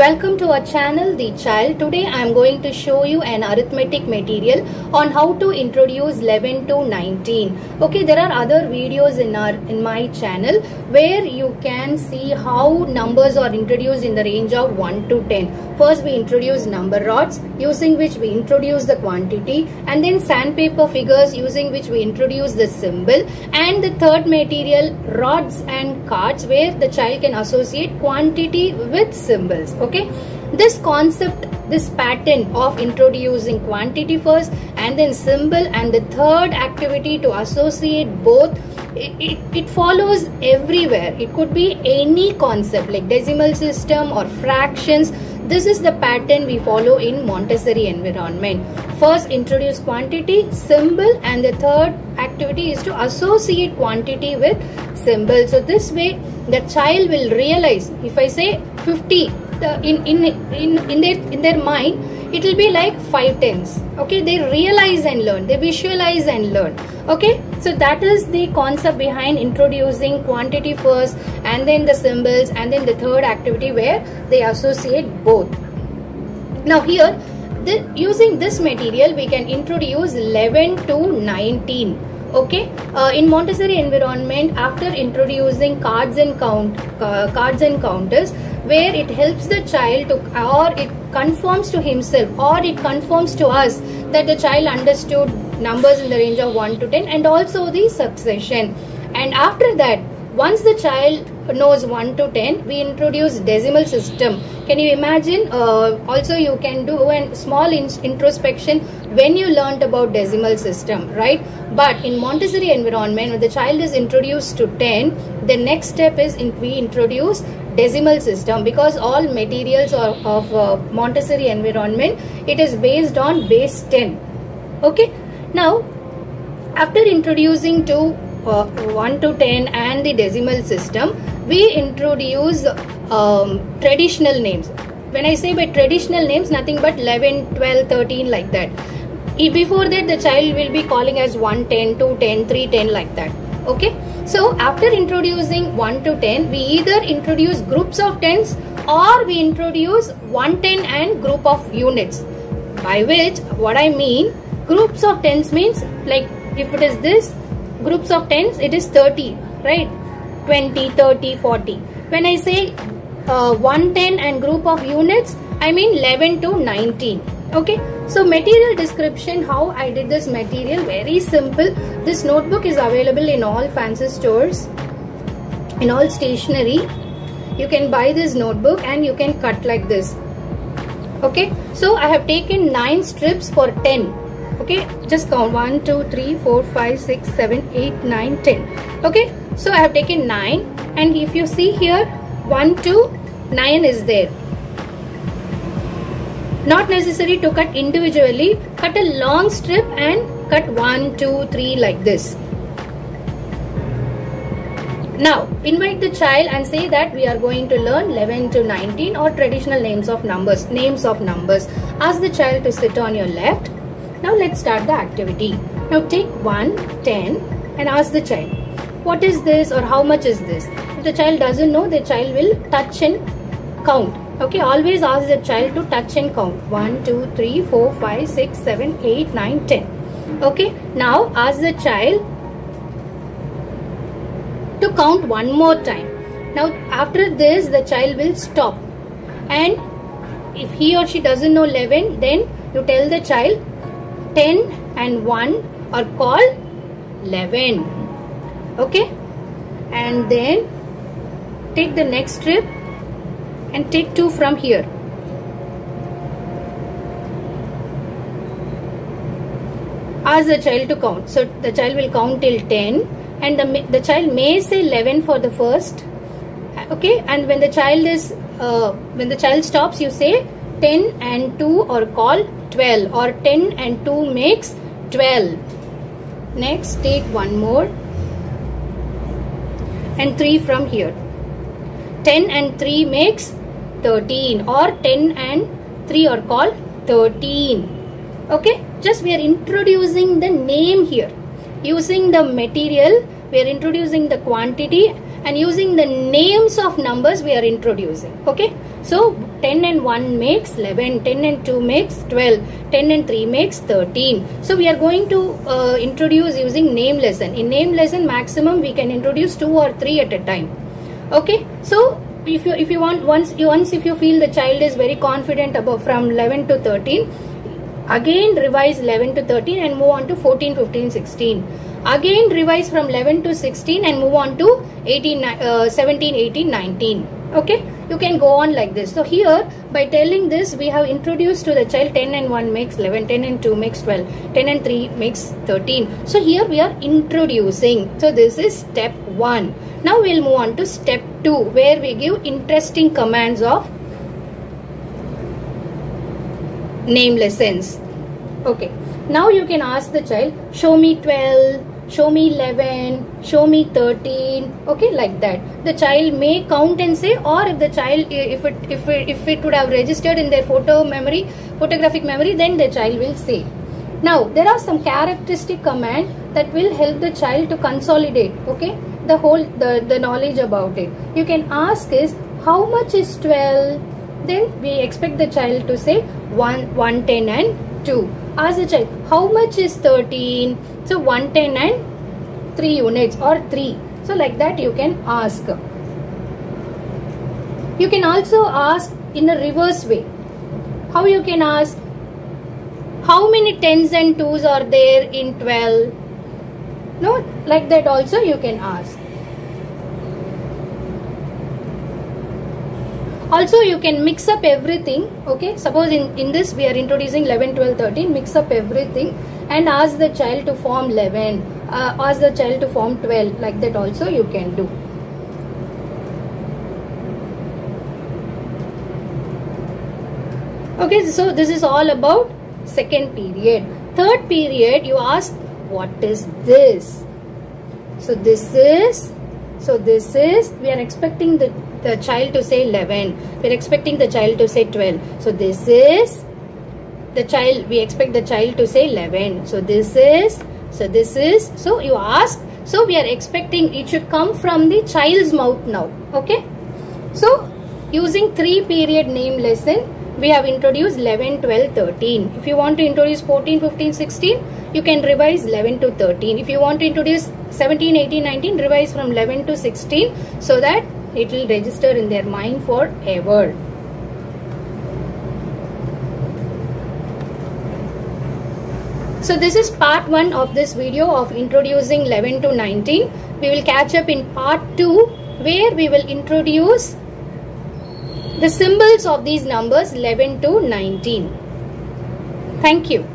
Welcome to our channel The Child. Today I am going to show you an arithmetic material on how to introduce 11 to 19. Okay, there are other videos in my channel where you can see how numbers are introduced in the range of 1 to 10. First we introduce number rods, using which we introduce the quantity, and then sandpaper figures, using which we introduce the symbol, and the third material, rods and cards, where the child can associate quantity with symbols. Okay, this concept, this pattern of introducing quantity first and then symbol, and the third activity to associate both, it follows everywhere. It could be any concept like decimal system or fractions. This is the pattern we follow in Montessori environment. First introduce quantity, symbol, and the third activity is to associate quantity with symbol. So this way the child will realize, if I say 50, in their mind it will be like 5 tens. Okay, they realize and learn, they visualize and learn. Okay, so that is the concept behind introducing quantity first and then the symbols, and then the third activity where they associate both. Now here, using this material we can introduce 11 to 19. Okay, in Montessori environment, after introducing cards and counters, where it helps the child to, or it confirms to himself, or it confirms to us that the child understood numbers in the range of 1 to 10 and also the succession. And after that, once the child knows 1 to 10, we introduce decimal system. Can you imagine? Also you can do a small introspection when you learnt about decimal system, right? But in Montessori environment, when the child is introduced to 10, the next step is we introduce decimal system, because all materials of Montessori environment, it is based on base 10. Okay, now after introducing to 1 to 10 and the decimal system, we introduce traditional names. When I say by traditional names, nothing but 11, 12, 13 like that. Before that the child will be calling as 110, 210, 310 like that. Okay, so after introducing 1 to 10, we either introduce groups of tens or we introduce 110 and group of units. By which, what I mean, groups of tens means, like if it is this, groups of tens, it is 30, right? 20, 30, 40. When I say 110 and group of units, I mean 11 to 19. Okay, so material description, how I did this material, very simple. This notebook is available in all fancy stores, in all stationery. You can buy this notebook and you can cut like this. Okay, so I have taken 9 strips for 10. Okay, just count 1, 2, 3, 4, 5, 6, 7, 8, 9, 10. Okay, so I have taken 9, and if you see here, 1 to 9 is there. Not necessary to cut individually, cut a long strip and cut 1, 2, 3 like this. Now invite the child and say that we are going to learn 11 to 19 or traditional names of numbers. Ask the child to sit on your left. Now let's start the activity. Now take 1, 10 and ask the child, what is this or how much is this? If the child doesn't know, the child will touch and count. Okay, always ask the child to touch and count. 1, 2, 3, 4, 5, 6, 7, 8, 9, 10. Okay, now ask the child to count one more time. Now after this, the child will stop. And if he or she doesn't know 11, then you tell the child 10 and 1 are called 11. Okay, and then take the next strip and take 2 from here. Ask the child to count. So the child will count till 10, and the child may say 11 for the first. Okay, and when the child stops, you say 10 and 2 are called 12, or 10 and 2 makes 12. Next, take one more and 3 from here. 10 and 3 makes 13, or 10 and 3 are called 13. Okay, just we are introducing the name here. Using the material, we are introducing the quantity, and using the names of numbers we are introducing. Okay, So 10 and 1 makes 11, 10 and 2 makes 12, 10 and 3 makes 13. So we are going to introduce using name lesson. In name lesson maximum we can introduce 2 or 3 at a time. Okay, so if you want, once if you feel the child is very confident about from 11 to 13, again revise 11 to 13 and move on to 14, 15, 16. Again revise from 11 to 16 and move on to 17, 18, 19. Okay, you can go on like this. So here by telling this we have introduced to the child 10 and 1 makes 11, 10 and 2 makes 12, 10 and 3 makes 13. So here we are introducing. So this is step 1. Now we will move on to step 2 where we give interesting commands of name lessons. Okay, now you can ask the child, show me 12, show me 11, show me 13. Okay, like that. The child may count and say, or if the child, if it would have registered in their photographic memory, then the child will say. Now there are some characteristic command that will help the child to consolidate, okay, the knowledge about it. You can ask is, how much is 12? Then we expect the child to say 110 and 2. Ask the child, how much is 13? So 110 and 3 units or 3. So like that you can ask. You can also ask in a reverse way. How you can ask? How many 10s and 2s are there in 12? No, like that also you can ask. Also you can mix up everything. Okay, suppose in this we are introducing 11, 12, 13. Mix up everything and ask the child to form 11. Ask the child to form 12. Like that also you can do. Okay, so this is all about second period. Third period you ask, what is this? So this is, we are expecting the child to say 11. We are expecting the child to say 12. So this is the child, we expect the child to say 11. So this is, so you ask, so we are expecting it should come from the child's mouth now. Okay, so using 3 period name lesson we have introduced 11, 12, 13. If you want to introduce 14, 15, 16, you can revise 11 to 13. If you want to introduce 17, 18, 19, revise from 11 to 16 so that it will register in their mind forever. So this is part 1 of this video of introducing 11 to 19. We will catch up in part 2 where we will introduce the symbols of these numbers 11 to 19. Thank you.